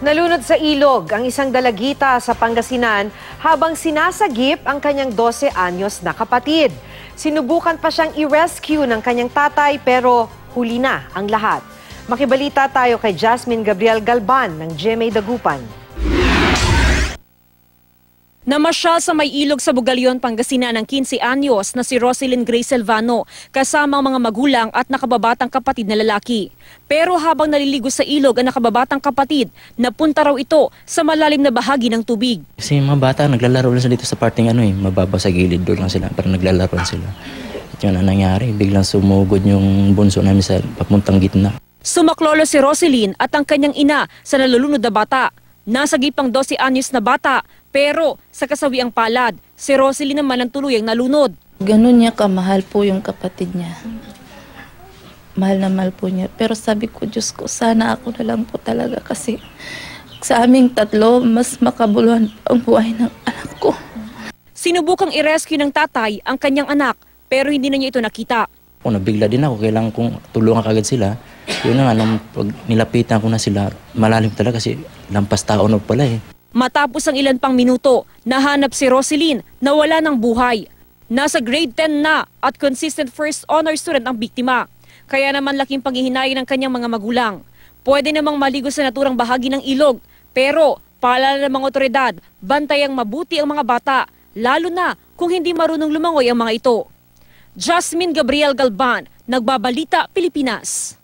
Nalunod sa ilog ang isang dalagita sa Pangasinan habang sinasagip ang kanyang 12 anyos na kapatid. Sinubukan pa siyang i-rescue ng kanyang tatay pero huli na ang lahat. Makibalita tayo kay Jasmine Gabriel Galban ng GMA Dagupan. Namasyal sa may ilog sa Bugalyon, Pangasinan ng 15 anyos na si Roselyn Grace Silvano kasama ang mga magulang at nakababatang kapatid na lalaki. Pero habang naliligo sa ilog ang nakababatang kapatid, napunta raw ito sa malalim na bahagi ng tubig. Kasi yung mga bata naglalaro lang sila dito sa parting mababaw sa gilid, doon lang sila, parang naglalaro sila. At yun ang nangyari, biglang sumugod yung bunso namin sa papuntang gitna. Sumaklolo si Roselyn at ang kanyang ina sa nalulunod na bata. Nasagip ang 12 anyos na bata, pero sa kasawiang palad, si Roselyn naman ang tuluyang nalunod. Ganun niya kamahal po yung kapatid niya. Mahal na mahal po niya. Pero sabi ko, Diyos ko, sana ako na lang po talaga kasi sa aming tatlo, mas makabuluhan ang buhay ng anak ko. Sinubukang i-rescue ng tatay ang kanyang anak, pero hindi na niya ito nakita. Kung nabigla din ako, kailangan kong tulungan kagad sila. Yun na nga, nung pag nilapitan ko na sila, malalim talaga kasi lampas tao na pala eh. Matapos ang ilan pang minuto, nahanap si Roselyn na wala ng buhay. Nasa grade 10 na at consistent first honor student ang biktima. Kaya naman laking panghihinayang ng kanyang mga magulang. Pwede namang maligo sa naturang bahagi ng ilog, pero paalala ng mga otoridad, bantayang mabuti ang mga bata, lalo na kung hindi marunong lumangoy ang mga ito. Jasmine Gabriel Galban, Nagbabalita, Pilipinas.